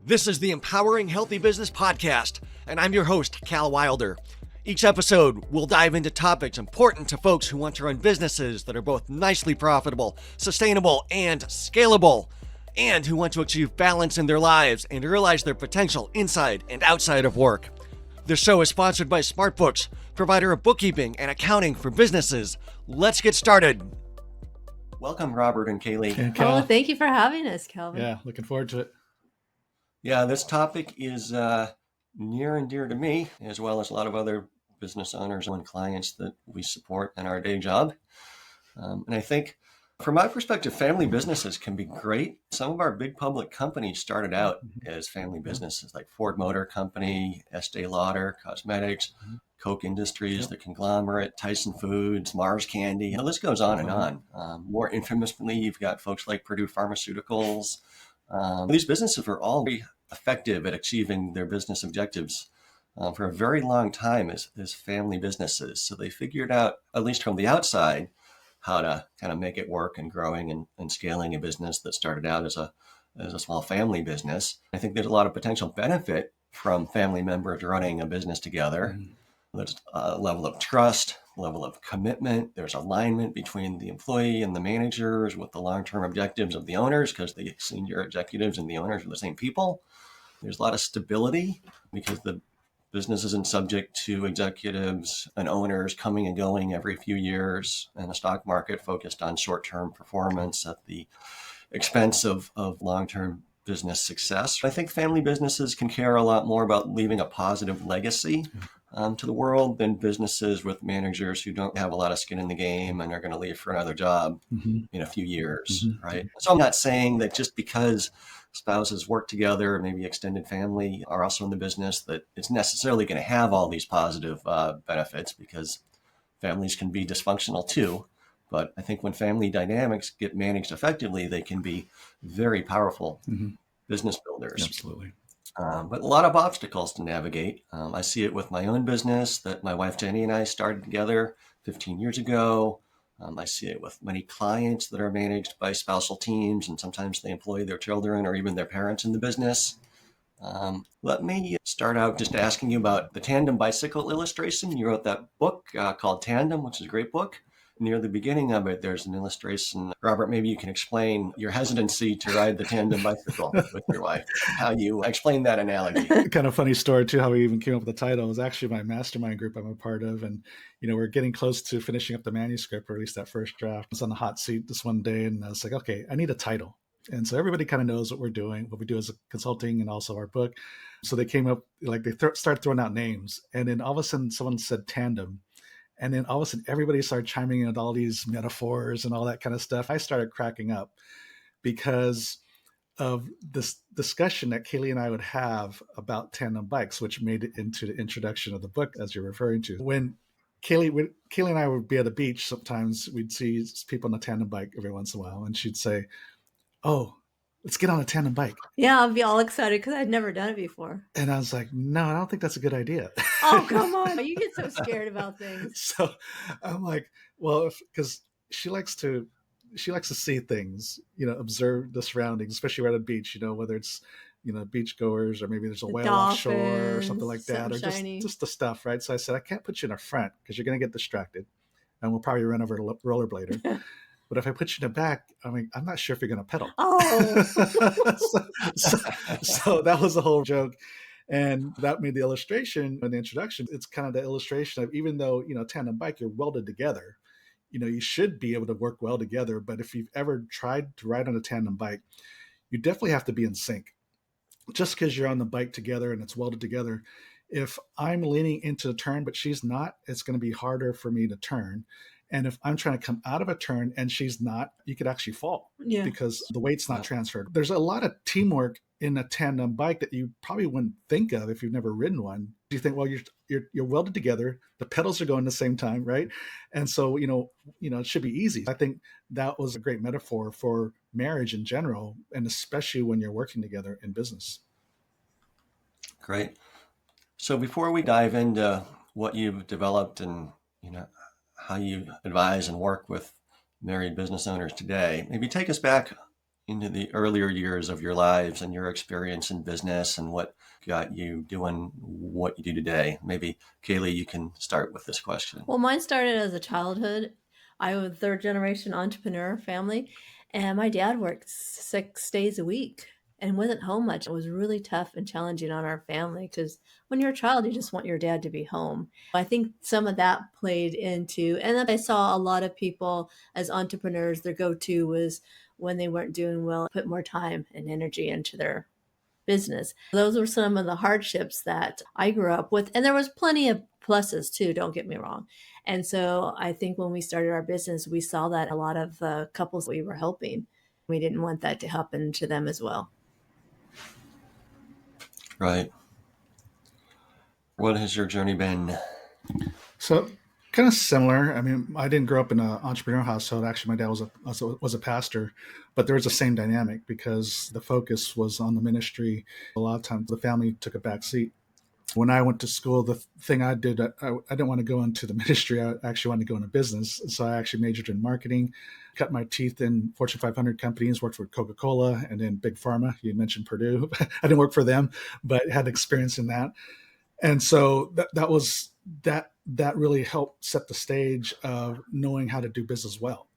This is the Empowering Healthy Business Podcast, and I'm your host, Cal Wilder. Each episode, we'll dive into topics important to folks who want to run businesses that are both nicely profitable, sustainable, and scalable, and who want to achieve balance in their lives and realize their potential inside and outside of work. This show is sponsored by SmartBooks, provider of bookkeeping and accounting for businesses. Let's get started. Welcome, Robert and Kaylee. And Cal. Oh, thank you for having us, Calvin. Yeah, looking forward to it. Yeah, this topic is near and dear to me, as well as a lot of other business owners and clients that we support in our day job. And I think, from my perspective, family businesses can be great. Some of our big public companies started out as family businesses, like Ford Motor Company, Estee Lauder Cosmetics, Coke Industries, the conglomerate, Tyson Foods, Mars Candy. The list goes on and on. More infamously, you've got folks like Purdue Pharmaceuticals. These businesses were all very effective at achieving their business objectives for a very long time as family businesses. So they figured out, at least from the outside, how to kind of make it work and growing and scaling a business that started out as a small family business. I think there's a lot of potential benefit from family members running a business together. There's a level of trust, level of commitment. There's alignment between the employee and the managers with the long-term objectives of the owners, because the senior executives and the owners are the same people. There's a lot of stability because the business isn't subject to executives and owners coming and going every few years, and a stock market focused on short-term performance at the expense of long-term business success. I think family businesses can care a lot more about leaving a positive legacy to the world than businesses with managers who don't have a lot of skin in the game and are going to leave for another job in a few years, right? So I'm not saying that just because spouses work together, maybe extended family are also in the business, that it's necessarily going to have all these positive benefits, because families can be dysfunctional too. But I think when family dynamics get managed effectively, they can be very powerful business builders. Absolutely. But a lot of obstacles to navigate. I see it with my own business that my wife Jenny and I started together 15 years ago. I see it with many clients that are managed by spousal teams, and sometimes they employ their children or even their parents in the business. Let me start out just asking you about the Tandem bicycle illustration. You wrote that book called Tandem, which is a great book. Near the beginning of it, there's an illustration. Robert, maybe you can explain your hesitancy to ride the tandem bicycle with your wife, how you explain that analogy. Kind of funny story too, how we even came up with the title. It was actually my mastermind group I'm a part of. And, we're getting close to finishing up the manuscript, or at least that first draft. I was on the hot seat this one day, and I was like, okay, I need a title. And so everybody kind of knows what we're doing, what we do as a consulting and also our book. So they came up, like they started throwing out names. And then all of a sudden someone said Tandem. And then all of a sudden, everybody started chiming in with all these metaphors and all that kind of stuff. I started cracking up because of this discussion that Kaylee and I would have about tandem bikes, which made it into the introduction of the book, as you're referring to. When Kaylee and I would be at the beach, sometimes we'd see people on a tandem bike every once in a while, and she'd say, "Oh, let's get on a tandem bike." Yeah, I'll be all excited because I'd never done it before. And I was like, no, I don't think that's a good idea. Oh, come on. You get so scared about things. So I'm like, well, because she likes to see things, observe the surroundings, especially right at the beach, whether it's, beach goers, or maybe there's a whale offshore or something like that, or just the stuff, right? So I said, I can't put you in the front because you're going to get distracted and we'll probably run over a rollerblader. But if I put you in the back, I'm not sure if you're going to pedal. Oh. so that was the whole joke. And that made the illustration and the introduction. It's kind of the illustration of, even though, tandem bike, you're welded together, you should be able to work well together. But if you've ever tried to ride on a tandem bike, you definitely have to be in sync. Just because you're on the bike together and it's welded together, if I'm leaning into the turn, but she's not, it's going to be harder for me to turn. And if I'm trying to come out of a turn and she's not, you could actually fall because the weight's not transferred. There's a lot of teamwork in a tandem bike that you probably wouldn't think of if you've never ridden one. You think, well, you're welded together, the pedals are going the same time, right? And so, it should be easy. I think that was a great metaphor for marriage in general, and especially when you're working together in business. Great. So before we dive into what you've developed and, how you advise and work with married business owners today, maybe take us back into the earlier years of your lives and your experience in business and what got you doing what you do today. Maybe, Kaylee, you can start with this question. Well, mine started as a childhood. I was a third generation entrepreneur family, and my dad worked 6 days a week and wasn't home much. It was really tough and challenging on our family because when you're a child, you just want your dad to be home. I think some of that played into, and then I saw a lot of people as entrepreneurs, their go to was when they weren't doing well, put more time and energy into their business. Those were some of the hardships that I grew up with. And there was plenty of pluses too, don't get me wrong. And so I think when we started our business, we saw that a lot of the couples we were helping, we didn't want that to happen to them as well. Right. What has your journey been? So kind of similar. I mean, I didn't grow up in an entrepreneurial household. Actually, my dad was a pastor, but there was the same dynamic because the focus was on the ministry. A lot of times, the family took a back seat. When I went to school, the thing I did, I didn't want to go into the ministry. I actually wanted to go into business. So I actually majored in marketing, cut my teeth in Fortune 500 companies, worked for Coca-Cola and then Big Pharma. You mentioned Purdue. I didn't work for them, but had experience in that. And so that really helped set the stage of knowing how to do business well.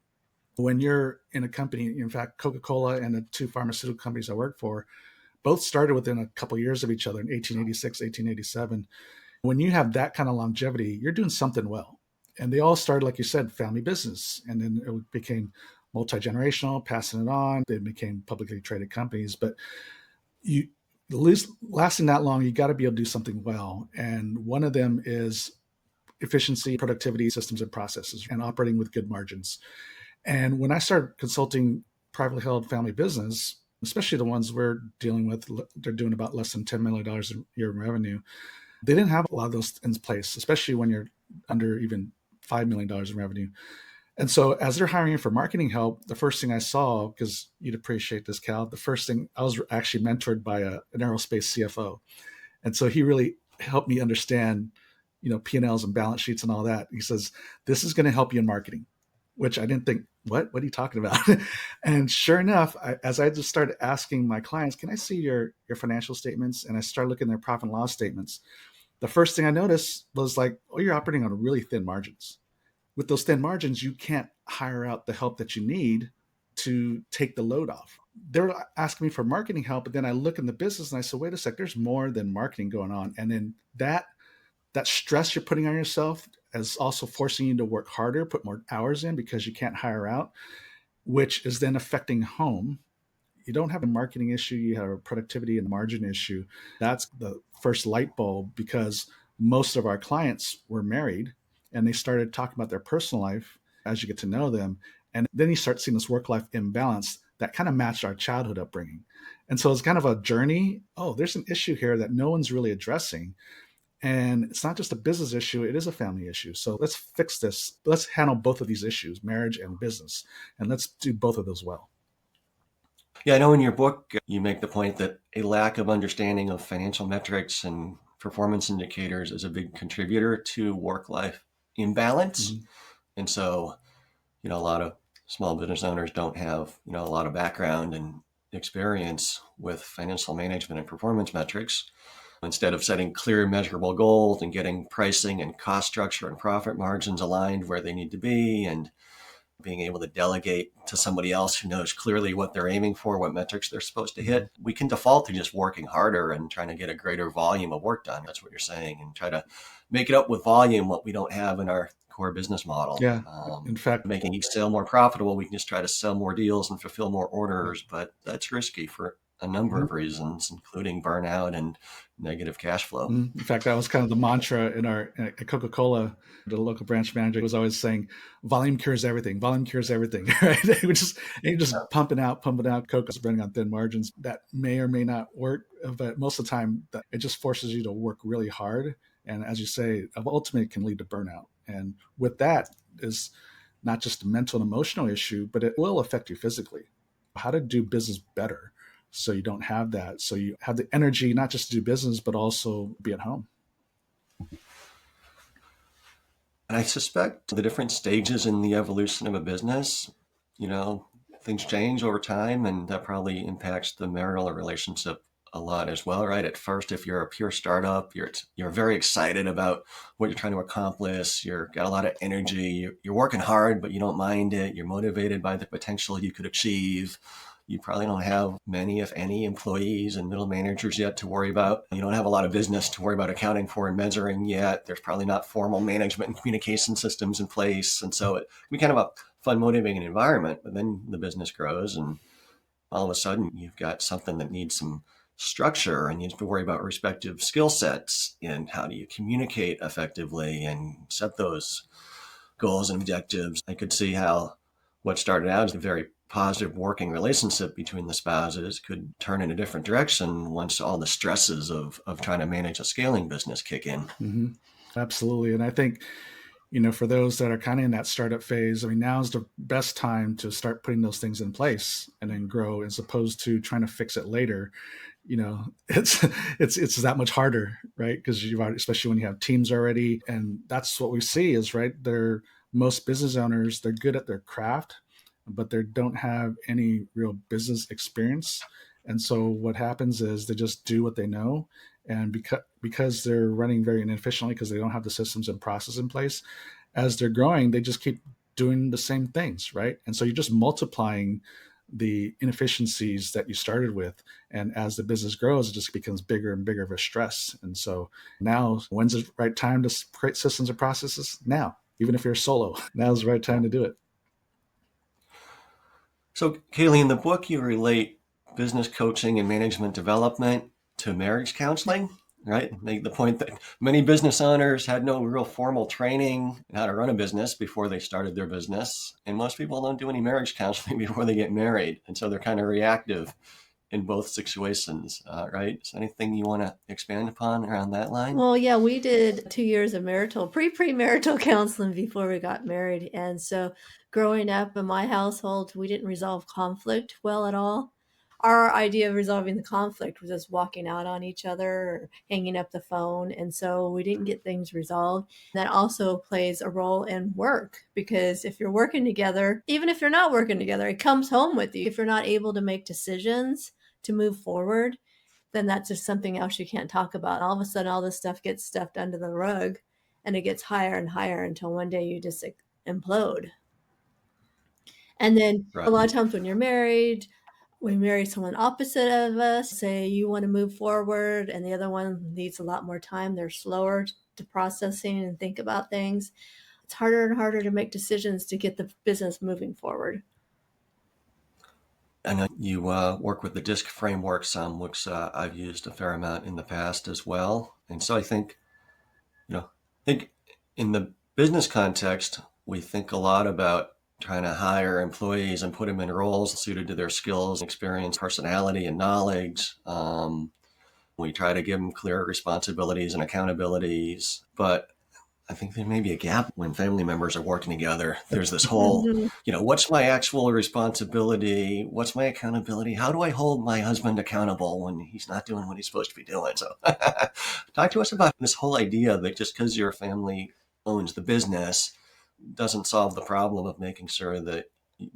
When you're in a company, in fact, Coca-Cola and the two pharmaceutical companies I worked for, both started within a couple of years of each other in 1886, 1887. When you have that kind of longevity, you're doing something well. And they all started, like you said, family business. And then it became multi-generational, passing it on. They became publicly traded companies. But you lasting that long, you got to be able to do something well. And one of them is efficiency, productivity, systems and processes, and operating with good margins. And when I started consulting privately held family business, especially the ones we're dealing with, they're doing about less than $10 million a year in revenue. They didn't have a lot of those in place, especially when you're under even $5 million in revenue. And so as they're hiring for marketing help, the first thing I saw, because you'd appreciate this, Cal, the first thing, I was actually mentored by an aerospace CFO. And so he really helped me understand, P&Ls and balance sheets and all that. He says, this is going to help you in marketing, which I didn't think, what are you talking about? And sure enough, as I just started asking my clients, can I see your financial statements? And I started looking at their profit and loss statements. The first thing I noticed was like, oh, you're operating on really thin margins. With those thin margins, you can't hire out the help that you need to take the load off. They're asking me for marketing help, but then I look in the business and I say, wait a sec, there's more than marketing going on. And then that stress you're putting on yourself is also forcing you to work harder, put more hours in because you can't hire out, which is then affecting home. You don't have a marketing issue, you have a productivity and margin issue. That's the first light bulb, because most of our clients were married and they started talking about their personal life as you get to know them. And then you start seeing this work-life imbalance that kind of matched our childhood upbringing. And so it's kind of a journey. Oh, there's an issue here that no one's really addressing. And it's not just a business issue, it is a family issue. So let's fix this. Let's handle both of these issues, marriage and business. And let's do both of those well. Yeah, I know in your book, you make the point that a lack of understanding of financial metrics and performance indicators is a big contributor to work-life imbalance. Mm-hmm. And so, a lot of small business owners don't have, a lot of background and experience with financial management and performance metrics. Instead of setting clear, measurable goals and getting pricing and cost structure and profit margins aligned where they need to be, and being able to delegate to somebody else who knows clearly what they're aiming for, what metrics they're supposed to hit, we can default to just working harder and trying to get a greater volume of work done. That's what you're saying. And try to make it up with volume, what we don't have in our core business model. Yeah. In fact, making each sale more profitable, we can just try to sell more deals and fulfill more orders, but that's risky for a number of reasons, including burnout and negative cash flow. In fact, that was kind of the mantra at Coca-Cola. The local branch manager was always saying, volume cures everything, volume cures everything, right? You're just pumping out Coke, running on thin margins. That may or may not work, but most of the time it just forces you to work really hard. And as you say, ultimately it can lead to burnout. And with that is not just a mental and emotional issue, but it will affect you physically. How to do business better so you don't have that. So you have the energy not just to do business, but also be at home. And I suspect the different stages in the evolution of a business, things change over time, and that probably impacts the marital relationship a lot as well, right? At first, if you're a pure startup, you're very excited about what you're trying to accomplish. You're got a lot of energy. You're working hard, but you don't mind it. You're motivated by the potential you could achieve. You probably don't have many, if any, employees and middle managers yet to worry about. You don't have a lot of business to worry about accounting for and measuring yet. There's probably not formal management and communication systems in place. And so it can be kind of a fun, motivating environment. But then the business grows, and all of a sudden you've got something that needs some structure and you have to worry about respective skill sets and how do you communicate effectively and set those goals and objectives. I could see how what started out as a very positive working relationship between the spouses could turn in a different direction once all the stresses of trying to manage a scaling business kick in. Mm-hmm. Absolutely. And I think, for those that are kind of in that startup phase, I mean, now is the best time to start putting those things in place and then grow, as opposed to trying to fix it later. It's that much harder, right? Because especially when you have teams already, and that's what we see is right. Most business owners, they're good at their craft, but they don't have any real business experience. And so what happens is they just do what they know. And because they're running very inefficiently, because they don't have the systems and process in place, as they're growing, they just keep doing the same things, right? And so you're just multiplying the inefficiencies that you started with. And as the business grows, it just becomes bigger and bigger of a stress. And so now, when's the right time to create systems and processes? Now, even if you're solo, now's the right time to do it. So, Kaylee, in the book, you relate business coaching and management development to marriage counseling, right? Make the point that many business owners had no real formal training in how to run a business before they started their business. And most people don't do any marriage counseling before they get married. And so they're kind of reactive in both situations, right? Is there anything you want to expand upon around that line? Well, yeah, we did 2 years of premarital counseling before we got married. And so growing up in my household, we didn't resolve conflict well at all. Our idea of resolving the conflict was just walking out on each other or hanging up the phone. And so we didn't get things resolved. That also plays a role in work, because if you're working together, even if you're not working together, it comes home with you. If you're not able to make decisions to move forward, then that's just something else you can't talk about. All of a sudden, all this stuff gets stuffed under the rug, and it gets higher and higher until one day you just implode. And then Right. A lot of times when you're married, we marry someone opposite of us, say you want to move forward, and the other one needs a lot more time. They're slower to processing and think about things. It's harder and harder to make decisions to get the business moving forward. I know you work with the DISC framework some, which I've used a fair amount in the past as well. And so I think in the business context, we think a lot about trying to hire employees and put them in roles suited to their skills, experience, personality, and knowledge. We try to give them clear responsibilities and accountabilities, but I think there may be a gap when family members are working together. There's this whole, what's my actual responsibility? What's my accountability? How do I hold my husband accountable when he's not doing what he's supposed to be doing? So talk to us about this whole idea that just because your family owns the business doesn't solve the problem of making sure that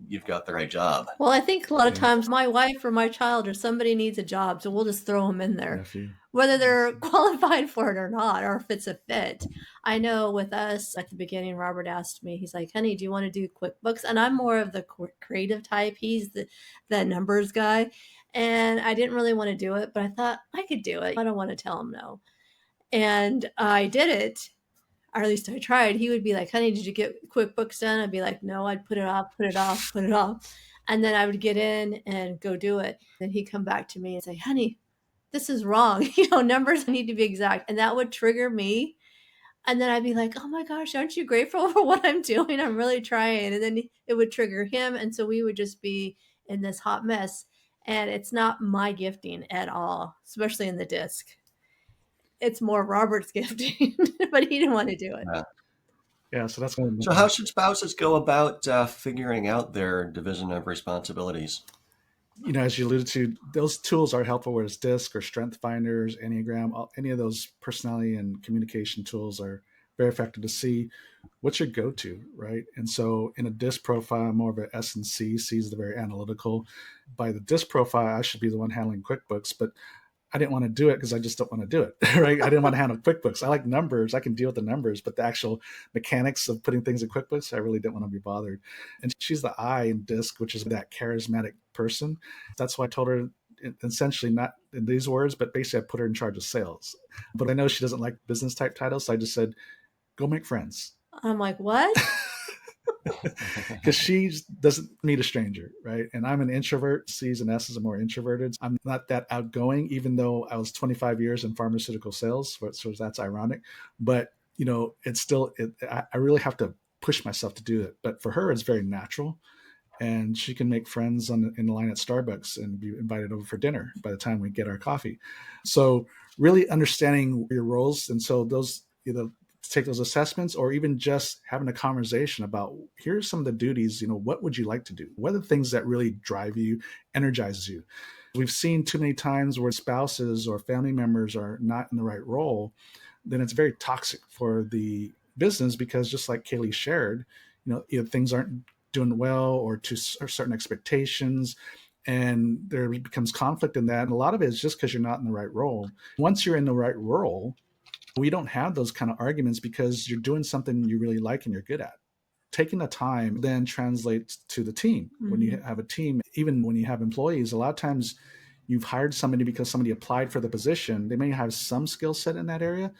you've got the right job. Well, I think a lot of times my wife or my child or somebody needs a job, so we'll just throw them in there, whether they're qualified for it or not, or if it's a fit. I know with us at the beginning, Robert asked me, he's like, honey, do you want to do QuickBooks? And I'm more of the creative type. He's the numbers guy. And I didn't really want to do it, but I thought I could do it. I don't want to tell him no. And I did it. Or at least I tried. He would be like, honey, did you get QuickBooks done? I'd be like, no. I'd put it off. And then I would get in and go do it. Then he'd come back to me and say, honey, this is wrong. Numbers need to be exact. And that would trigger me. And then I'd be like, oh my gosh, aren't you grateful for what I'm doing? I'm really trying. And then it would trigger him. And so we would just be in this hot mess. And it's not my gifting at all, especially in the disc. It's more Robert's gifting, but he didn't want to do it. Yeah, so that's So how should spouses go about figuring out their division of responsibilities? As you alluded to, those tools are helpful, whether it's DISC or Strength Finders, Enneagram, any of those personality and communication tools are very effective to see what's your go-to, right? And so in a DISC profile, I'm more of an S and C. C is the very analytical. By the DISC profile, I should be the one handling QuickBooks, but I didn't want to do it because I just don't want to do it, right? I didn't want to handle QuickBooks. I like numbers. I can deal with the numbers, but the actual mechanics of putting things in QuickBooks, I really didn't want to be bothered. And she's the I in DISC, which is that charismatic person. That's why I told her, essentially not in these words, but basically I put her in charge of sales. But I know she doesn't like business type titles. So I just said, go make friends. I'm like, what? Because she doesn't meet a stranger, right? And I'm an introvert. C's and S's are more introverted. I'm not that outgoing, even though I was 25 years in pharmaceutical sales, so that's ironic. But, it's still, I really have to push myself to do it. But for her, it's very natural. And she can make friends in the line at Starbucks and be invited over for dinner by the time we get our coffee. So really understanding your roles. And so those, take those assessments, or even just having a conversation about, here's some of the duties, what would you like to do? What are the things that really drive you, energizes you? We've seen too many times where spouses or family members are not in the right role, then it's very toxic for the business, because just like Kaylee shared, things aren't doing well or to certain expectations, and there becomes conflict in that. And a lot of it is just because you're not in the right role. Once you're in the right role, we don't have those kind of arguments because you're doing something you really like and you're good at. Taking the time then translates to the team. Mm-hmm. When you have a team, even when you have employees, a lot of times you've hired somebody because somebody applied for the position. They may have some skill set in that area,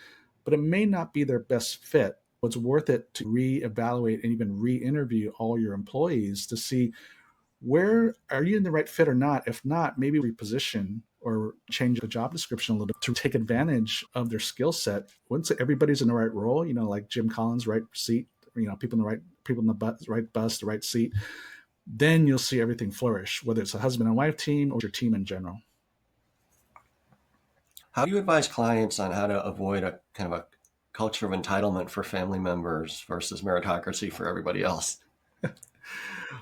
but it may not be their best fit. It's worth it to reevaluate and even re-interview all your employees to see, where are you in the right fit or not? If not, maybe reposition or change the job description a little bit to take advantage of their skill set. Once everybody's in the right role, like Jim Collins, right seat, people in the right bus, the right seat, then you'll see everything flourish, whether it's a husband and wife team or your team in general. How do you advise clients on how to avoid a kind of a culture of entitlement for family members versus meritocracy for everybody else?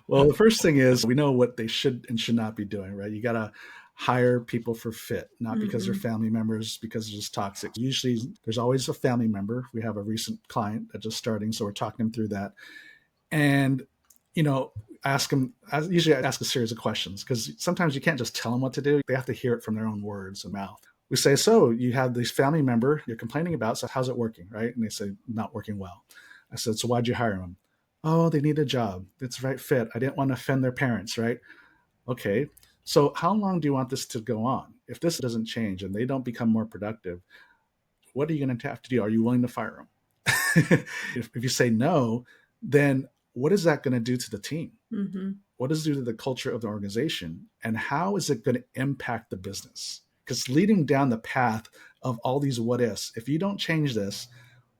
Well, the first thing is, we know what they should and should not be doing, right? You got to hire people for fit, not because they're family members, because it's just toxic. Usually there's always a family member. We have a recent client that's just starting, so we're talking them through that. And, usually I ask a series of questions, because sometimes you can't just tell them what to do. They have to hear it from their own words and mouth. We say, so you have this family member you're complaining about, so how's it working, right? And they say, not working well. I said, so why'd you hire them? Oh, they need a job. It's the right fit. I didn't want to offend their parents, right? Okay. So how long do you want this to go on? If this doesn't change and they don't become more productive, what are you going to have to do? Are you willing to fire them? if you say no, then what is that going to do to the team? Mm-hmm. What does it do to the culture of the organization? And how is it going to impact the business? Because leading down the path of all these what ifs, if you don't change this,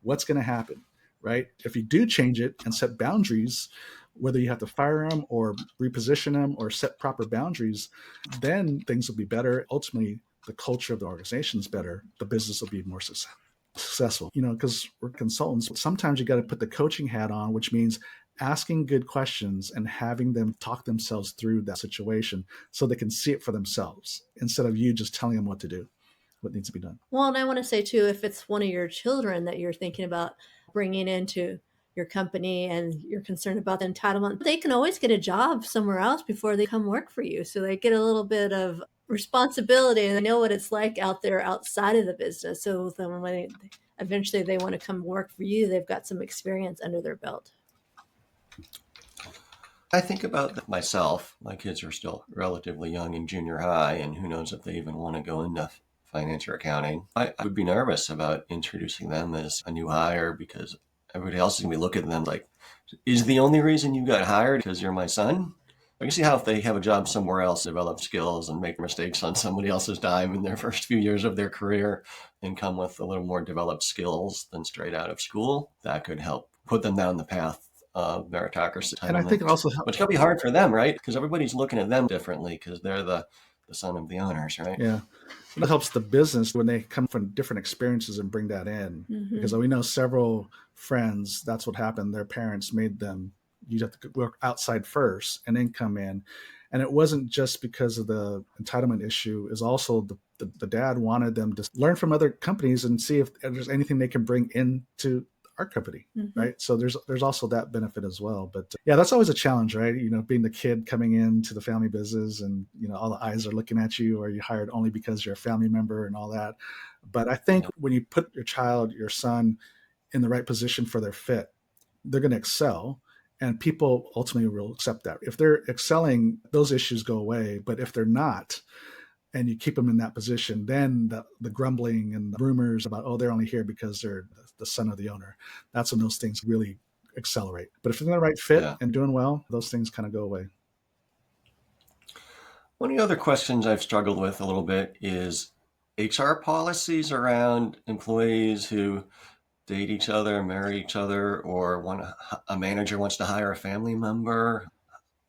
what's going to happen? Right? If you do change it and set boundaries, whether you have to fire them or reposition them or set proper boundaries, then things will be better. Ultimately, the culture of the organization is better. The business will be more successful. Because we're consultants, sometimes you got to put the coaching hat on, which means asking good questions and having them talk themselves through that situation so they can see it for themselves instead of you just telling them what to do, what needs to be done. Well, and I want to say too, if it's one of your children that you're thinking about bringing into your company and you're concerned about the entitlement, they can always get a job somewhere else before they come work for you. So they get a little bit of responsibility and they know what it's like out there outside of the business. So then when eventually they want to come work for you, they've got some experience under their belt. I think about myself. My kids are still relatively young in junior high, and who knows if they even want to go into finance or accounting. I would be nervous about introducing them as a new hire, because everybody else is going to be looking at them like, is the only reason you got hired because you're my son? I can see how if they have a job somewhere else, develop skills and make mistakes on somebody else's dime in their first few years of their career and come with a little more developed skills than straight out of school, that could help put them down the path of meritocracy. And I think it also helps. But it's going to be hard for them, right? Because everybody's looking at them differently because they're the son of the owners, right? Yeah. It helps the business when they come from different experiences and bring that in. Mm-hmm. Because we know several friends, that's what happened. Their parents made them, you have to work outside first and then come in. And it wasn't just because of the entitlement issue. It was also the dad wanted them to learn from other companies and see if there's anything they can bring into our company, Mm-hmm. right? So there's also that benefit as well. But yeah, that's always a challenge, right? Being the kid coming into the family business, and all the eyes are looking at you, or you hired only because you're a family member and all that. But I think when you put your son in the right position for their fit, they're going to excel, and people ultimately will accept that. If they're excelling, those issues go away. But if they're not, and you keep them in that position, then the grumbling and the rumors about, oh, they're only here because they're the son of the owner, that's when those things really accelerate. But if they're in the right fit and doing well, those things kind of go away. One of the other questions I've struggled with a little bit is HR policies around employees who date each other, marry each other, or a manager wants to hire a family member.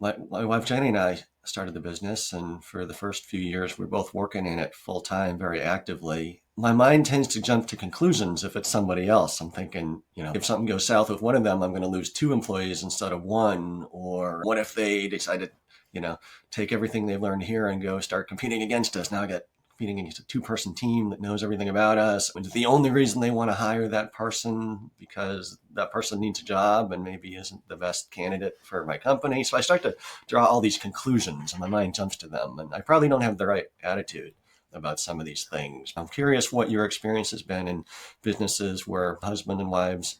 My wife Jenny and I started the business, and for the first few years, we were both working in it full time, very actively. My mind tends to jump to conclusions if it's somebody else. I'm thinking, if something goes south with one of them, I'm going to lose 2 employees instead of 1. Or what if they decide to, take everything they've learned here and go start competing against us? Now I got competing against a 2-person team that knows everything about us. It's the only reason they want to hire that person because that person needs a job and maybe isn't the best candidate for my company. So I start to draw all these conclusions and my mind jumps to them. And I probably don't have the right attitude about some of these things. I'm curious what your experience has been in businesses where husband and wives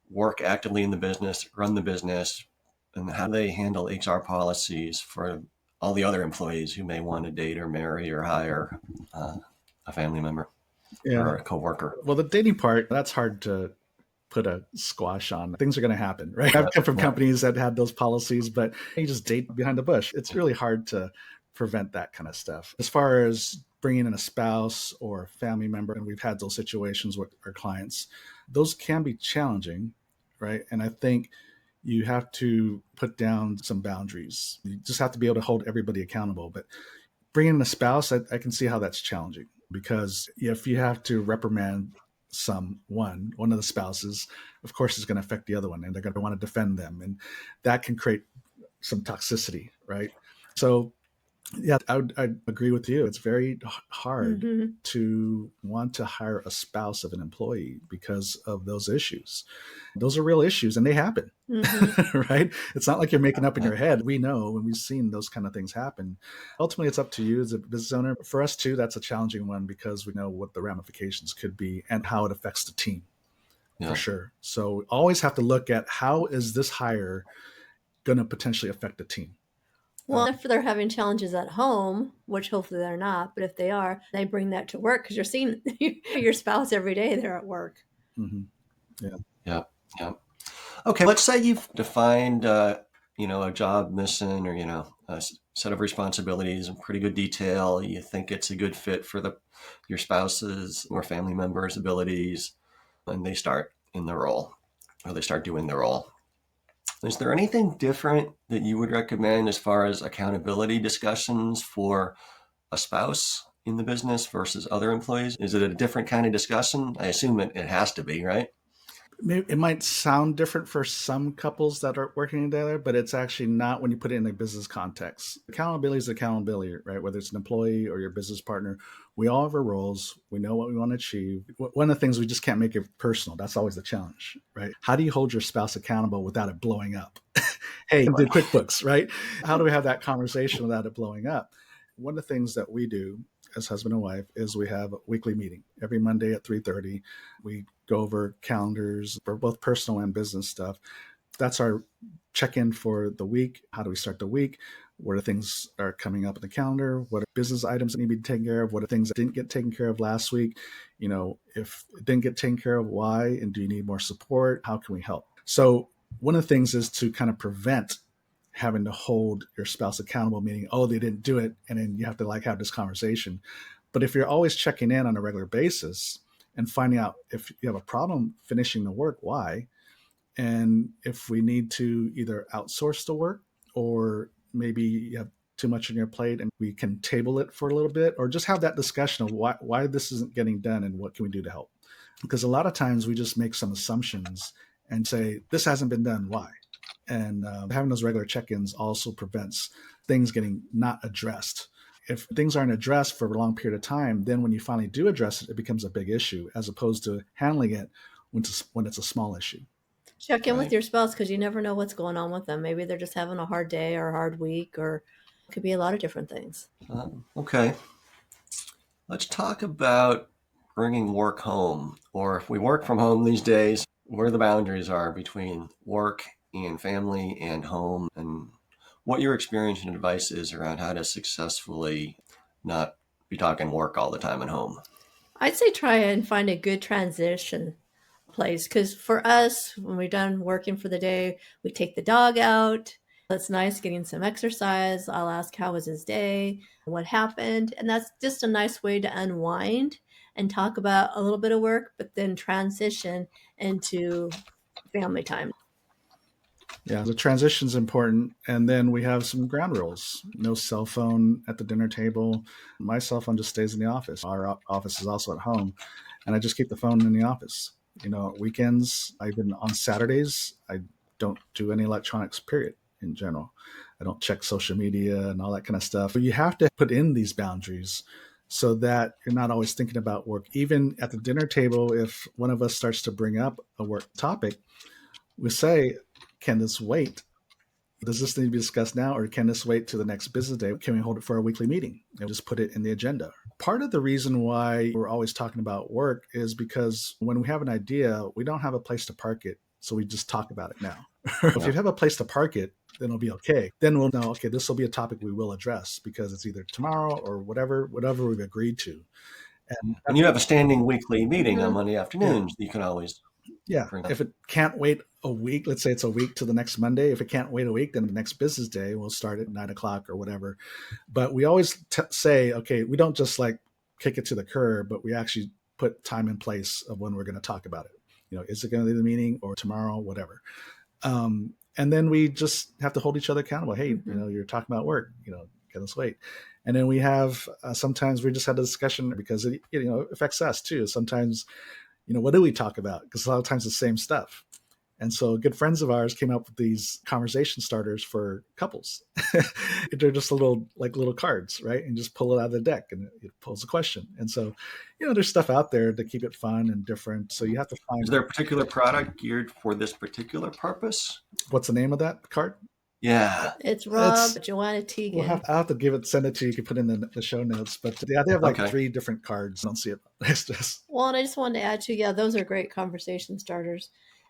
work actively in the business, run the business, and how they handle HR policies for all the other employees who may want to date or marry or hire a family member or a coworker. Well, the dating part, that's hard to put a squash on. Things are going to happen, right? I've come from companies that had those policies, but you just date behind the bush. It's really hard to prevent that kind of stuff. As far as bringing in a spouse or a family member, and we've had those situations with our clients, those can be challenging, right? And I think you have to put down some boundaries. You just have to be able to hold everybody accountable. But bringing in a spouse, I can see how that's challenging, because if you have to reprimand one of the spouses, of course it's going to affect the other one, and they're going to want to defend them, and that can create some toxicity, right? So yeah, I'd agree with you. It's very hard to want to hire a spouse of an employee because of those issues. Those are real issues, and they happen, right? It's not like you're making up in your head. We know, and we've seen those kind of things happen. Ultimately, it's up to you as a business owner. For us too, that's a challenging one because we know what the ramifications could be and how it affects the team, for sure. So always have to look at, how is this hire going to potentially affect the team? Well, if they're having challenges at home, which hopefully they're not, but if they are, they bring that to work because you're seeing your spouse every day there at work. Yeah. Okay, let's say you've defined, a job mission or, a set of responsibilities in pretty good detail. You think it's a good fit for your spouse's or family members' abilities, and they start in the role, or they start doing the role. Is there anything different that you would recommend as far as accountability discussions for a spouse in the business versus other employees? Is it a different kind of discussion? I assume it has to be, right? It might sound different for some couples that are working together, but it's actually not when you put it in a business context. Accountability is accountability, right? Whether it's an employee or your business partner, we all have our roles. We know what we want to achieve. One of the things, we just can't make it personal. That's always the challenge, right? How do you hold your spouse accountable without it blowing up? Hey, do QuickBooks, right? How do we have that conversation without it blowing up? One of the things that we do as husband and wife is we have a weekly meeting every Monday at 3:30. We go over calendars for both personal and business stuff. That's our check-in for the week. How do we start the week? What are things are coming up in the calendar? What are business items that need to be taken care of? What are things that didn't get taken care of last week? If it didn't get taken care of, why? And do you need more support? How can we help? So one of the things is to kind of prevent having to hold your spouse accountable, meaning, oh, they didn't do it, and then you have to have this conversation. But if you're always checking in on a regular basis and finding out if you have a problem finishing the work, why, and if we need to either outsource the work, or maybe you have too much on your plate and we can table it for a little bit, or just have that discussion of why this isn't getting done and what can we do to help. Because a lot of times we just make some assumptions and say, this hasn't been done, why? And having those regular check-ins also prevents things getting not addressed. If things aren't addressed for a long period of time, then when you finally do address it, it becomes a big issue, as opposed to handling it when it's a small issue. Check in with Right. your spouse because you never know what's going on with them. Maybe they're just having a hard day or a hard week, or it could be a lot of different things. Okay. Let's talk about bringing work home, or if we work from home these days, where the boundaries are between work and family and home, and what your experience and advice is around how to successfully not be talking work all the time at home. I'd say try and find a good transition place because for us, when we're done working for the day, we take the dog out. It's nice getting some exercise. I'll ask how was his day, what happened, and that's just a nice way to unwind and talk about a little bit of work, but then transition into family time. Yeah, the transition's important. And then we have some ground rules. No cell phone at the dinner table. My cell phone just stays in the office. Our office is also at home. And I just keep the phone in the office. Weekends, even on Saturdays, I don't do any electronics, period, in general. I don't check social media and all that kind of stuff. But you have to put in these boundaries so that you're not always thinking about work. Even at the dinner table, if one of us starts to bring up a work topic, we say, can this wait? Does this need to be discussed now, or can this wait to the next business day? Can we hold it for a weekly meeting and just put it in the agenda? Part of the reason why we're always talking about work is because when we have an idea, we don't have a place to park it. So we just talk about it now. If you have a place to park it, then it'll be okay. Then we'll know, okay, this will be a topic we will address because it's either tomorrow or whatever we've agreed to. And you have a standing weekly meeting on Mhm. Monday afternoons. You can always Yeah. bring up. If it can't wait a week, let's say it's a week to the next Monday. If it can't wait a week, then the next business day we'll start at 9 o'clock or whatever. But we always say, okay, we don't just like kick it to the curb, but we actually put time in place of when we're going to talk about it. Is it going to be the meeting or tomorrow, whatever. And then we just have to hold each other accountable. Hey, Mhm. you're talking about work, can this wait? And then we have, sometimes we just had a discussion because it, affects us too. Sometimes, what do we talk about? Because a lot of times it's the same stuff. And so good friends of ours came up with these conversation starters for couples. They're just little cards, right? And just pull it out of the deck and it pulls a question. And so, there's stuff out there to keep it fun and different. So you have to Is find there a particular product geared for this particular purpose? what's the name of that card. Yeah. It's Rob, It's Joanna Teagan. I'll have to send it to you. You can put it in the show notes. But yeah, they have like Okay. 3 different cards. I don't see it. It's just Well, and I just wanted to add too, yeah, those are great conversation starters.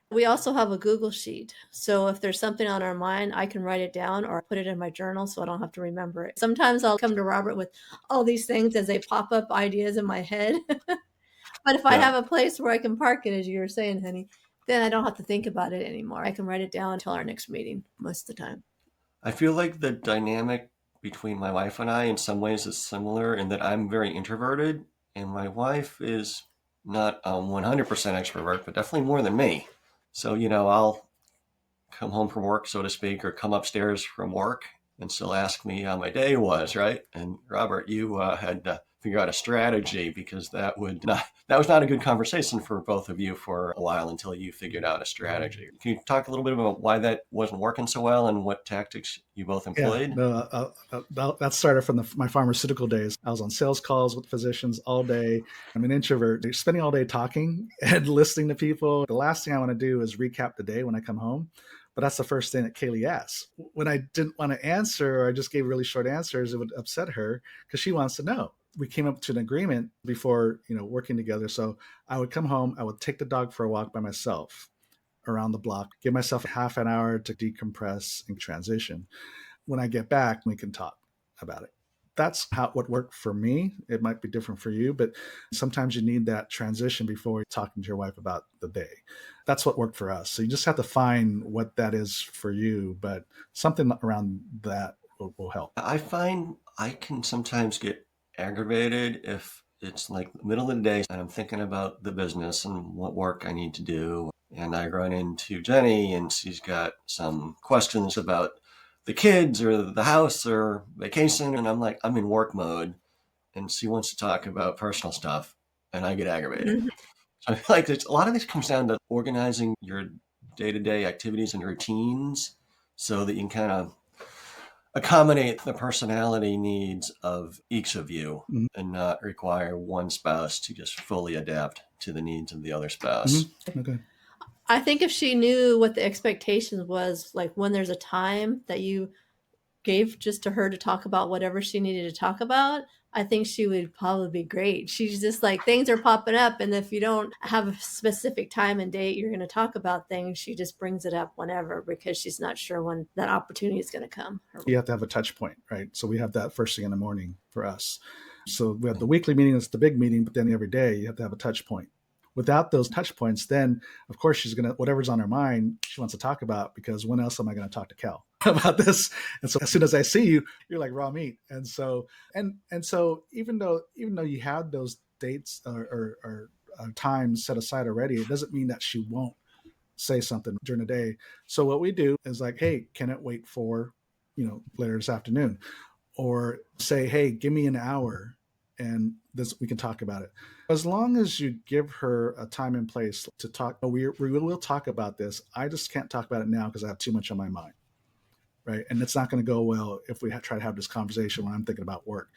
We also have a Google Sheet. So if there's something on our mind, I can write it down or put it in my journal so I don't have to remember it. Sometimes I'll come to Robert with all these things as they pop up ideas in my head. But if I Yeah. have a place where I can park it, as you were saying, honey, then I don't have to think about it anymore. I can write it down until our next meeting most of the time. I feel like the dynamic between my wife and I in some ways is similar in that I'm very introverted and my wife is not a 100% extrovert, but definitely more than me. So, I'll come home from work, so to speak, or come upstairs from work and she'll ask me how my day was, right? And Robert, you had to figure out a strategy because that was not a good conversation for both of you for a while until you figured out a strategy. Can you talk a little bit about why that wasn't working so well and what tactics you both yeah. employed? No, that started from my pharmaceutical days. I was on sales calls with physicians all day. I'm an introvert. You're spending all day talking and listening to people. The last thing I want to do is recap the day when I come home. But that's the first thing that Kaylee asks. When I didn't want to answer or I just gave really short answers, it would upset her because she wants to know. We came up to an agreement before, working together. So I would come home, I would take the dog for a walk by myself around the block, give myself half an hour to decompress and transition. When I get back, we can talk about it. That's what worked for me. It might be different for you, but sometimes you need that transition before talking to your wife about the day. That's what worked for us. So you just have to find what that is for you, but something around that will help. I find I can sometimes get aggravated if it's like the middle of the day and I'm thinking about the business and what work I need to do. And I run into Jenny and she's got some questions about the kids or the house or vacation. And I'm like, I'm in work mode and she wants to talk about personal stuff and I get aggravated. Mhm. So I feel like a lot of this comes down to organizing your day-to-day activities and routines so that you can kind of accommodate the personality needs of each of you Mhm. and not require one spouse to just fully adapt to the needs of the other spouse. Okay. I think if she knew what the expectations was, like when there's a time that you gave just to her to talk about whatever she needed to talk about, I think she would probably be great. She's just like, things are popping up, and if you don't have a specific time and date you're going to talk about things, she just brings it up whenever because she's not sure when that opportunity is going to come. You have to have a touch point, right? So we have that first thing in the morning for us. So we have the weekly meeting, that's the big meeting, but then every day you have to have a touch point. Without those touch points, then of course she's going to, whatever's on her mind, she wants to talk about, because when else am I going to talk to Cal about this? And so as soon as I see you, you're like raw meat. And so, and so even though you have those dates or times set aside already, it doesn't mean that she won't say something during the day. So what we do is like, hey, can it wait for, later this afternoon? Or say, hey, give me an hour and we can talk about it. As long as you give her a time and place to talk, we will talk about this. I just can't talk about it now because I have too much on my mind, right? And it's not going to go well if we try to have this conversation when I'm thinking about work.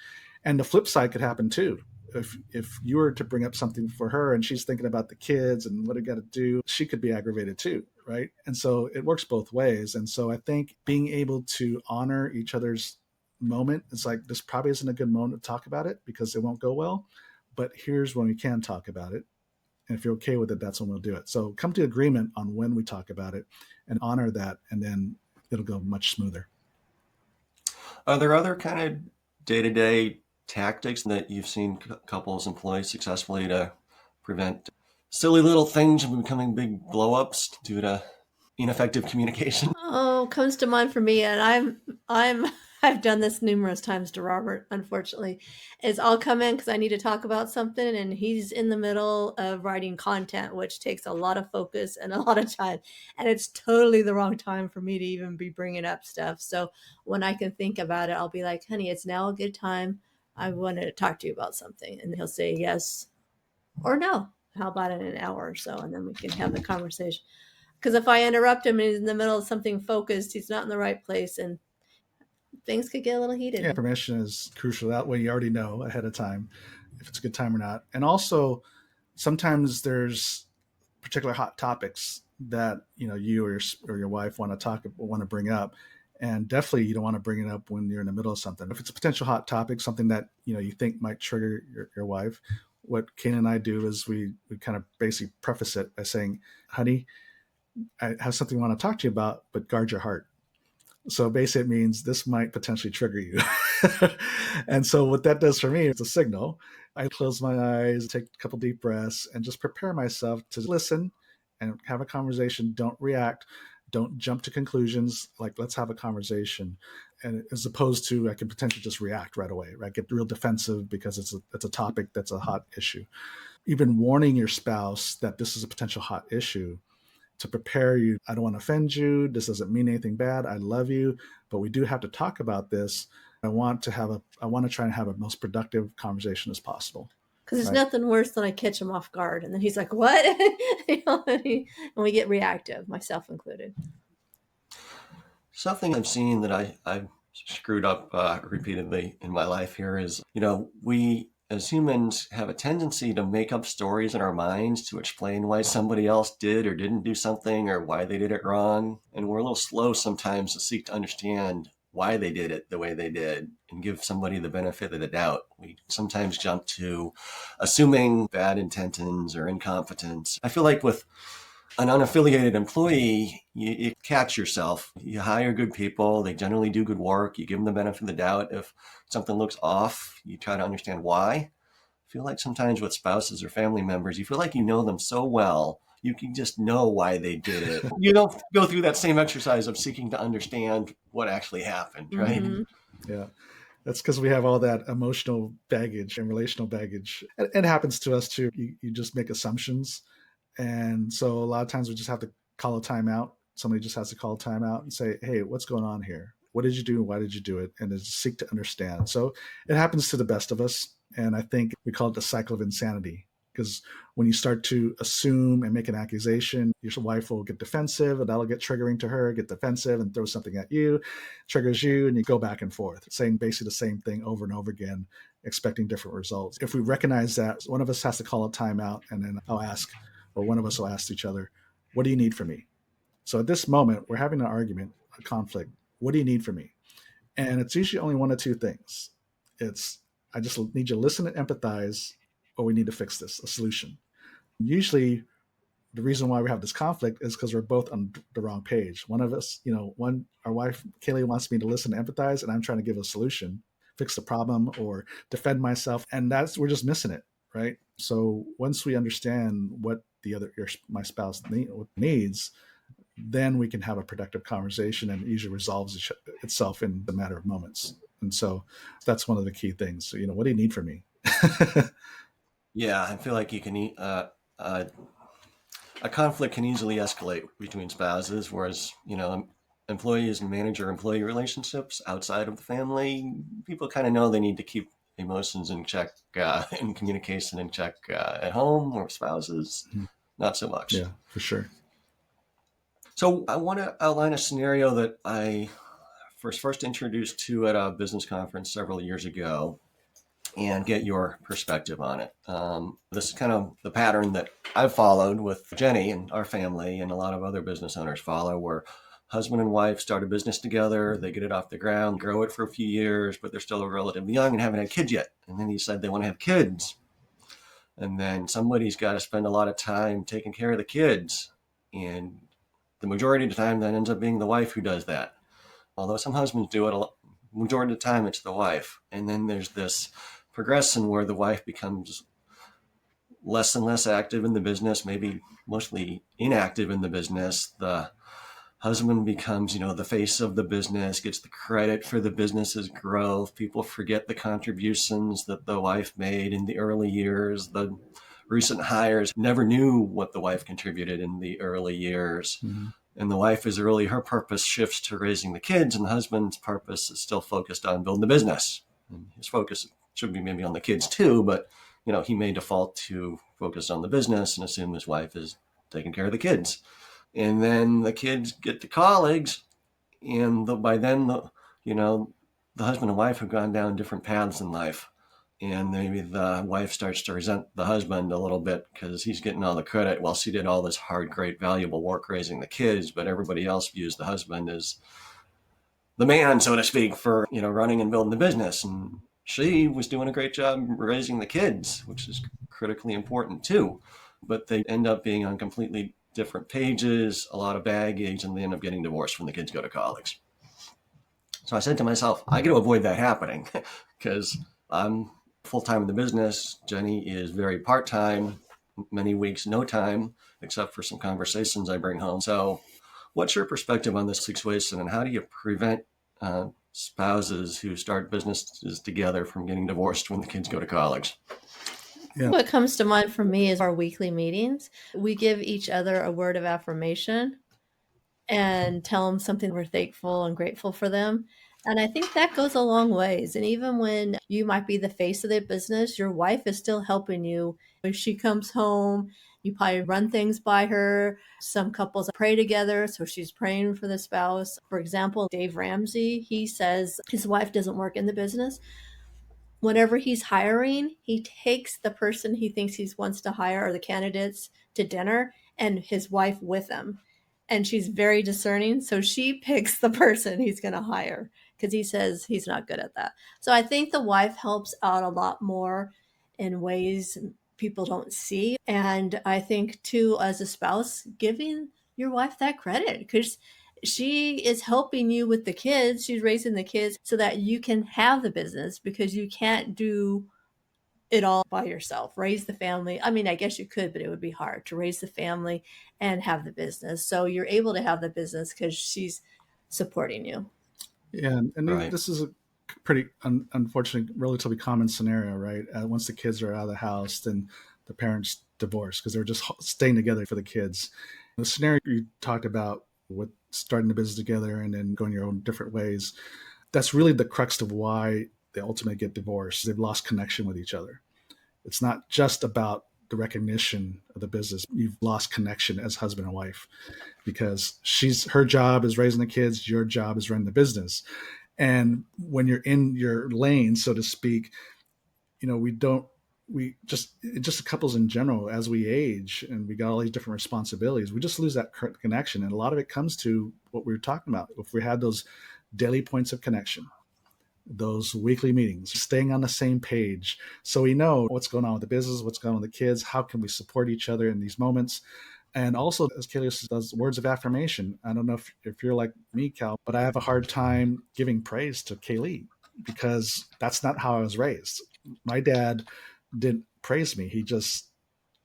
And the flip side could happen too. If you were to bring up something for her and she's thinking about the kids and what I got to do, she could be aggravated too, right? And so it works both ways. And so I think being able to honor each other's moment, it's like, this probably isn't a good moment to talk about it because it won't go well, but here's when we can talk about it. And if you're okay with it, that's when we'll do it. So come to agreement on when we talk about it and honor that, and then it'll go much smoother. Are there other kind of day-to-day tactics that you've seen couples employ successfully to prevent silly little things from becoming big blow-ups due to ineffective communication? Oh, comes to mind for me, and I've done this numerous times to Robert, unfortunately, is I'll come in because I need to talk about something, and he's in the middle of writing content, which takes a lot of focus and a lot of time, and it's totally the wrong time for me to even be bringing up stuff. So when I can think about it, I'll be like, honey, it's now a good time. I want to talk to you about something. And he'll say yes or no. How about in an hour or so? And then we can have the conversation. Because if I interrupt him and he's in the middle of something focused, he's not in the right place, and things could get a little heated. Yeah, permission is crucial. That way you already know ahead of time if it's a good time or not. And also, sometimes there's particular hot topics that you or your wife want to bring up, and definitely you don't want to bring it up when you're in the middle of something. If it's a potential hot topic, something that you think might trigger your wife, what Kane and I do is we kind of basically preface it by saying, honey, I have something I want to talk to you about, but guard your heart. So basically it means this might potentially trigger you. And so what that does for me, it's a signal. I close my eyes, take a couple deep breaths, and just prepare myself to listen and have a conversation. Don't react. Don't jump to conclusions. Like, let's have a conversation. And as opposed to, I can potentially just react right away, right? Get real defensive because it's a topic that's a hot issue. Even warning your spouse that this is a potential hot issue to prepare you. I don't want to offend you. This doesn't mean anything bad. I love you, but we do have to talk about this. I want to try and have a most productive conversation as possible. Because there's nothing worse than I catch him off guard, and then he's like, what? And we get reactive, myself included. Something I've seen that I've screwed up repeatedly in my life here is, we as humans have a tendency to make up stories in our minds to explain why somebody else did or didn't do something or why they did it wrong. And we're a little slow sometimes to seek to understand why they did it the way they did and give somebody the benefit of the doubt. We sometimes jump to assuming bad intentions or incompetence. I feel like with an unaffiliated employee, you catch yourself. You hire good people. They generally do good work. You give them the benefit of the doubt. If something looks off, you try to understand why. I feel like sometimes with spouses or family members, you feel like you know them so well, you can just know why they did it. You don't go through that same exercise of seeking to understand what actually happened, right? Mm-hmm. Yeah. That's because we have all that emotional baggage and relational baggage. It happens to us too. You just make assumptions. And so a lot of times we just have to call a timeout. Somebody just has to call a timeout and say, hey, what's going on here? What did you do? Why did you do it? And just seek to understand. So it happens to the best of us. And I think we call it the cycle of insanity. Because when you start to assume and make an accusation, your wife will get defensive, and that'll get triggering to her, get defensive and throw something at you, triggers you, and you go back and forth, saying basically the same thing over and over again, expecting different results. If we recognize that, one of us has to call a timeout, and then I'll ask, or one of us will ask each other, what do you need from me? So at this moment, we're having an argument, a conflict. What do you need from me? And it's usually only one of two things. It's, I just need you to listen and empathize, or we need to fix this, a solution. Usually the reason why we have this conflict is because we're both on the wrong page. One of us, our wife, Kaylee, wants me to listen and empathize, and I'm trying to give a solution, fix the problem or defend myself. And we're just missing it, right? So once we understand what my spouse needs, then we can have a productive conversation, and it usually resolves itself in a matter of moments. And so that's one of the key things. So, what do you need from me? Yeah, I feel like you can a conflict can easily escalate between spouses, whereas employees and manager-employee relationships outside of the family, people kind of know they need to keep emotions in check and communication in check at home, or spouses, not so much. Yeah, for sure. So I want to outline a scenario that I first introduced to at a business conference several years ago, and get your perspective on it. This is kind of the pattern that I've followed with Jenny and our family, and a lot of other business owners follow, where husband and wife start a business together, they get it off the ground, grow it for a few years, but they're still relatively young and haven't had kids yet. And then he said they want to have kids. And then somebody's got to spend a lot of time taking care of the kids. And the majority of the time, that ends up being the wife who does that. Although some husbands do it, majority of the time it's the wife. And then there's this progression where the wife becomes less and less active in the business, maybe mostly inactive in the business. The husband becomes, the face of the business, gets the credit for the business's growth. People forget the contributions that the wife made in the early years. The recent hires never knew what the wife contributed in the early years. Mm-hmm. And the wife her purpose shifts to raising the kids, and the husband's purpose is still focused on building the business. And his focus should be maybe on the kids too, but he may default to focus on the business and assume his wife is taking care of the kids. And then the kids get to college, and by then the husband and wife have gone down different paths in life. And maybe the wife starts to resent the husband a little bit because he's getting all the credit while she did all this hard, great, valuable work raising the kids. But everybody else views the husband as the man, so to speak, for, running and building the business. And she was doing a great job raising the kids, which is critically important too. But they end up being on completely different pages, a lot of baggage, and they end up getting divorced when the kids go to college. So I said to myself, I got to avoid that happening because I'm full-time in the business. Jenny is very part-time, many weeks, no time, except for some conversations I bring home. So what's your perspective on this situation, and how do you prevent spouses who start businesses together from getting divorced when the kids go to college? Yeah. What comes to mind for me is our weekly meetings. We give each other a word of affirmation and tell them something we're thankful and grateful for them. And I think that goes a long ways. And even when you might be the face of the business, your wife is still helping you. When she comes home, you probably run things by her. Some couples pray together, so she's praying for the spouse. For example, Dave Ramsey, he says his wife doesn't work in the business. Whenever he's hiring, he takes the person he thinks he wants to hire or the candidates to dinner, and his wife with him. And she's very discerning, so she picks the person he's going to hire because he says he's not good at that. So I think the wife helps out a lot more in ways people don't see. And I think too, as a spouse, giving your wife that credit, because she is helping you with the kids. She's raising the kids so that you can have the business, because you can't do it all by yourself. Raise the family. I mean, I guess you could, but it would be hard to raise the family and have the business. So you're able to have the business because she's supporting you. Yeah. And right. This is a pretty unfortunate, relatively common scenario, right? Once the kids are out of the house, then the parents divorce because they're just staying together for the kids. The scenario you talked about with starting the business together and then going your own different ways, that's really the crux of why they ultimately get divorced. They've lost connection with each other. It's not just about the recognition of the business. You've lost connection as husband and wife because her job is raising the kids, your job is running the business. And when you're in your lane, so to speak, we just couples in general, as we age and we got all these different responsibilities, we just lose that connection. And a lot of it comes to what we were talking about. If we had those daily points of connection, those weekly meetings, staying on the same page, so we know what's going on with the business, what's going on with the kids, how can we support each other in these moments. And also, as Kaylee does, words of affirmation. I don't know if you're like me, Cal, but I have a hard time giving praise to Kaylee because that's not how I was raised. My dad didn't praise me. He just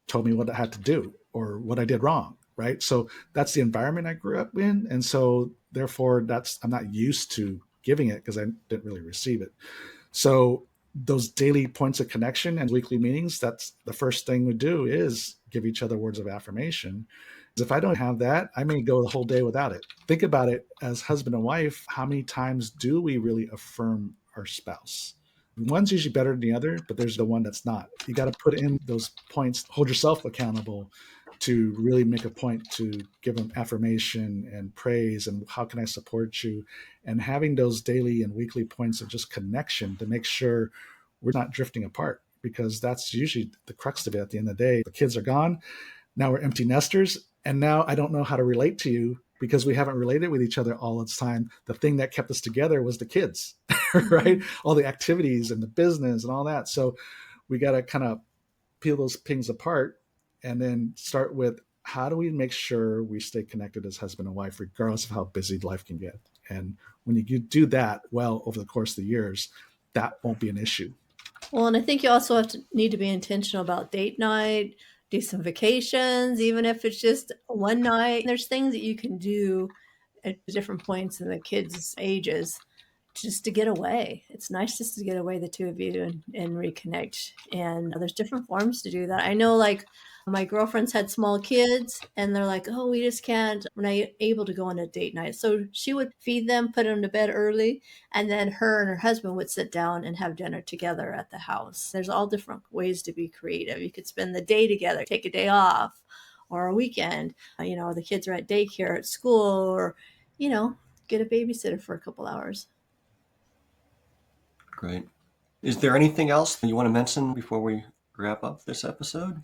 told me what I had to do or what I did wrong, right? So that's the environment I grew up in. And so therefore I'm not used to giving it because I didn't really receive it. So those daily points of connection and weekly meetings, that's the first thing we do is give each other words of affirmation. If I don't have that, I may go the whole day without it. Think about it as husband and wife. How many times do we really affirm our spouse? One's usually better than the other, but there's the one that's not. You got to put in those points, hold yourself accountable to really make a point to give them affirmation and praise and how can I support you, and having those daily and weekly points of just connection to make sure we're not drifting apart, because that's usually the crux of it. At the end of the day, the kids are gone. Now we're empty nesters. And now I don't know how to relate to you because we haven't related with each other all the time. The thing that kept us together was the kids, right? All the activities and the business and all that. So we got to kind of peel those things apart and then start with how do we make sure we stay connected as husband and wife, regardless of how busy life can get. And when you do that well over the course of the years, that won't be an issue. Well, and I think you also need to be intentional about date night, do some vacations, even if it's just one night. There's things that you can do at different points in the kids' ages just to get away. It's nice just to get away, the two of you, and reconnect. And there's different forms to do that. I know, like, my girlfriends had small kids and they're like, oh, we're not able to go on a date night. So she would feed them, put them to bed early, and then her and her husband would sit down and have dinner together at the house. There's all different ways to be creative. You could spend the day together, take a day off or a weekend. The kids are at daycare, at school, or, get a babysitter for a couple hours. Great. Is there anything else you want to mention before we wrap up this episode?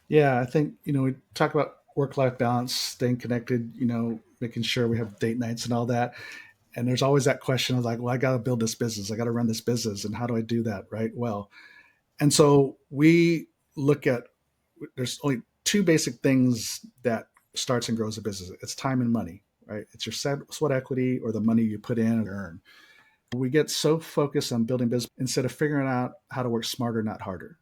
Yeah, I think, we talk about work-life balance, staying connected, making sure we have date nights and all that. And there's always that question of like, well, I got to build this business. I got to run this business. And how do I do that? Right. Well, and so we look at, there's only two basic things that starts and grows a business. It's time and money, right? It's your sweat equity or the money you put in and earn. We get so focused on building business instead of figuring out how to work smarter, not harder.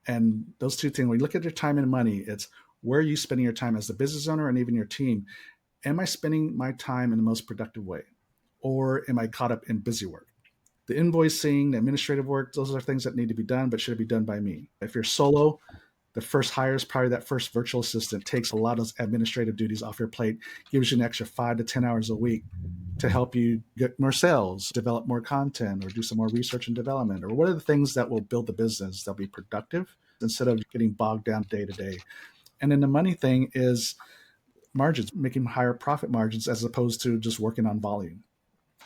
And those two things, when you look at your time and money, it's where are you spending your time as the business owner and even your team? Am I spending my time in the most productive way? Or am I caught up in busy work? The invoicing, the administrative work, those are things that need to be done, but should be done by me. If you're solo, the first hire is probably that first virtual assistant, takes a lot of those administrative duties off your plate, gives you an extra 5 to 10 hours a week to help you get more sales, develop more content, or do some more research and development, or what are the things that will build the business that'll be productive instead of getting bogged down day to day. And then the money thing is margins, making higher profit margins as opposed to just working on volume.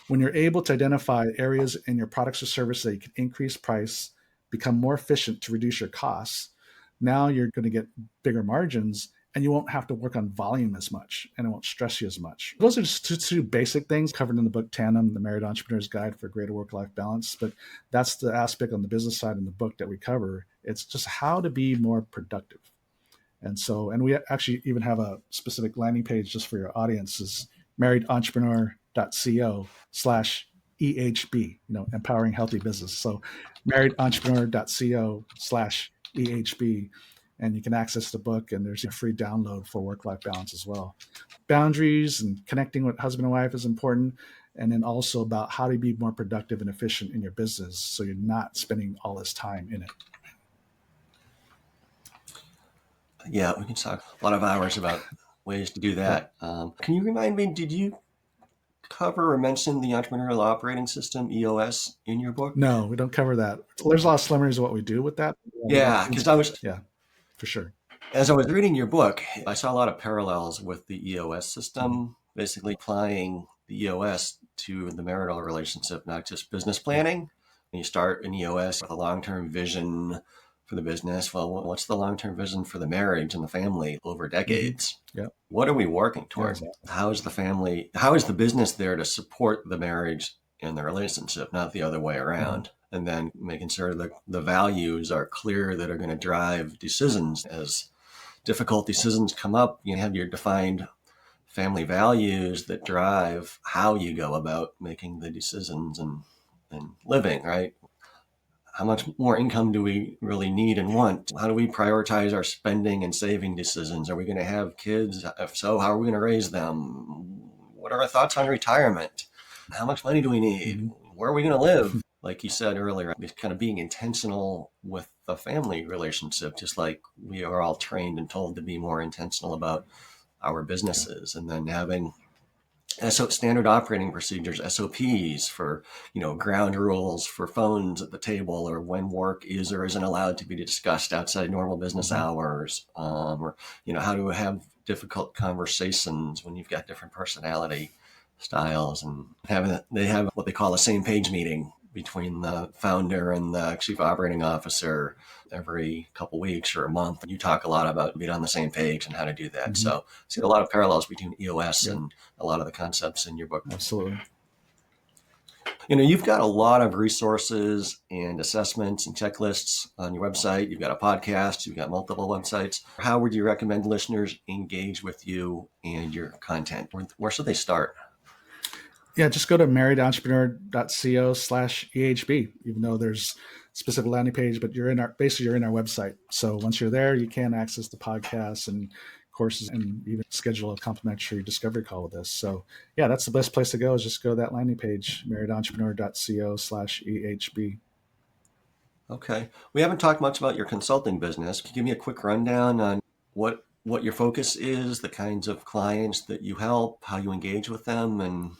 When you're able to identify areas in your products or service that you can increase price, become more efficient to reduce your costs, now you're going to get bigger margins and you won't have to work on volume as much and it won't stress you as much. Those are just two basic things covered in the book Tandem, The Married Entrepreneur's Guide for Greater Work-Life Balance. But that's the aspect on the business side in the book that we cover. It's just how to be more productive. And we actually even have a specific landing page just for your audience, is marriedentrepreneur.co/EHB, empowering healthy business. So marriedentrepreneur.co/EHB. And you can access the book, and there's a free download for work-life balance as well. Boundaries and connecting with husband and wife is important. And then also about how to be more productive and efficient in your business so you're not spending all this time in it. Yeah, we can talk a lot of hours about ways to do that. Can you remind me, did you cover or mention the Entrepreneurial Operating System, EOS, in your book? No, we don't cover that. There's a lot of similarities of what we do with that. Yeah, because I was For sure. As I was reading your book, I saw a lot of parallels with the EOS system, basically applying the EOS to the marital relationship, not just business planning. And you start in EOS with a long-term vision for the business. Well, what's the long-term vision for the marriage and the family over decades? Yep. What are we working Yeah, toward? exactly. How is the family, how is the business there to support the marriage and the relationship, not the other way around? And then making sure that the values are clear that are going to drive decisions. As difficult decisions come up, you have your defined family values that drive how you go about making the decisions and living, right? How much more income do we really need and want? How do we prioritize our spending and saving decisions? Are we going to have kids? If so, how are we going to raise them? What are our thoughts on retirement? How much money do we need? Where are we going to live? Like you said earlier, kind of being intentional with the family relationship, just like we are all trained and told to be more intentional about our businesses, and then having standard operating procedures, SOPs for, ground rules for phones at the table, or when work is or isn't allowed to be discussed outside normal business hours, or, how to have difficult conversations when you've got different personality styles, and they have what they call a same page meeting between the founder and the chief operating officer every couple weeks or a month. You talk a lot about being on the same page and how to do that. So I see a lot of parallels between EOS and a lot of the concepts in your book. Absolutely. You've got a lot of resources and assessments and checklists on your website. You've got a podcast. You've got multiple websites. How would you recommend listeners engage with you and your content? Where should they start? Yeah, just go to marriedentrepreneur.co/EHB, even though there's a specific landing page, but you're in our website. So once you're there, you can access the podcasts and courses and even schedule a complimentary discovery call with us. So yeah, that's the best place to go, is just go to that landing page, marriedentrepreneur.co/EHB. Okay. We haven't talked much about your consulting business. Can you give me a quick rundown on what your focus is, the kinds of clients that you help, how you engage with them, and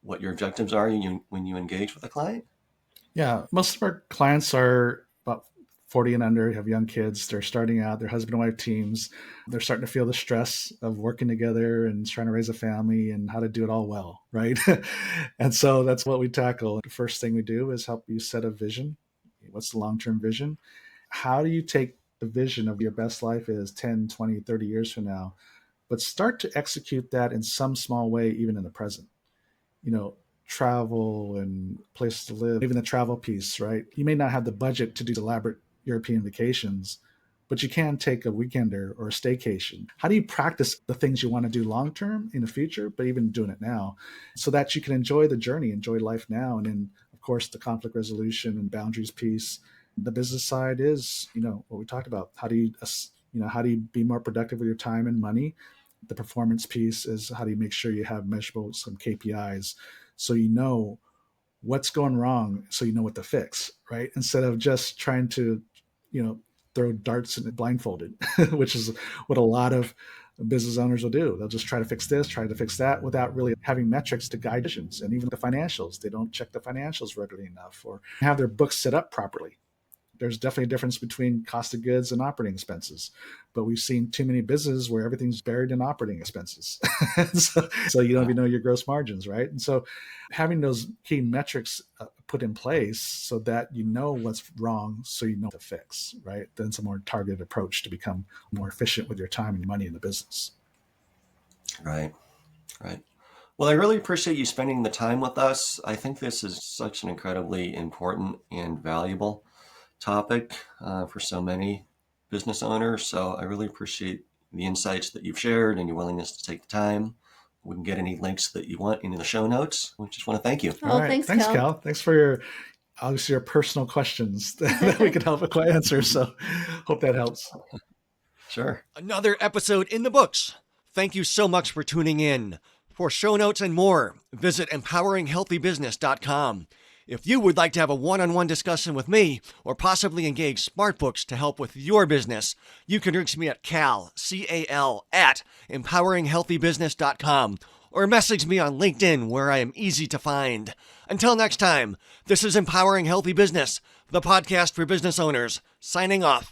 what your objectives are when you engage with a client? Yeah, most of our clients are about 40 and under, have young kids. They're starting out, they're husband and wife teams. They're starting to feel the stress of working together and trying to raise a family and how to do it all well, right? And so that's what we tackle. The first thing we do is help you set a vision. What's the long-term vision? How do you take the vision of your best life is 10, 20, 30 years from now, but start to execute that in some small way, even in the present? Travel and places to live, even the travel piece, right? You may not have the budget to do elaborate European vacations, but you can take a weekender or a staycation. How do you practice the things you want to do long-term in the future, but even doing it now, so that you can enjoy the journey, enjoy life now? And then, of course, the conflict resolution and boundaries piece. The business side is, what we talked about. How do you be more productive with your time and money? The performance piece is how do you make sure you have measurable some KPIs so you know what's going wrong, so you know what to fix, right? Instead of just trying to, throw darts and blindfolded, which is what a lot of business owners will do. They'll just try to fix this, try to fix that without really having metrics to guide decisions. And even the financials, they don't check the financials regularly enough or have their books set up properly. There's definitely a difference between cost of goods and operating expenses, but we've seen too many businesses where everything's buried in operating expenses. so you don't even know your gross margins, right? And so having those key metrics put in place so that you know what's wrong, so you know what to fix, right? Then it's a more targeted approach to become more efficient with your time and money in the business. Right. Well, I really appreciate you spending the time with us. I think this is such an incredibly important and valuable topic for so many business owners. So I really appreciate the insights that you've shared and your willingness to take the time. We can get any links that you want into the show notes. We just want to thank you. Oh, All right. thanks, Cal. Thanks for your personal questions that we can help answer. So hope that helps. Sure. Another episode in the books. Thank you so much for tuning in. For show notes and more, visit empoweringhealthybusiness.com. If you would like to have a one-on-one discussion with me or possibly engage SmartBooks to help with your business, you can reach me at C-A-L, at empoweringhealthybusiness.com or message me on LinkedIn, where I am easy to find. Until next time, this is Empowering Healthy Business, the podcast for business owners, signing off.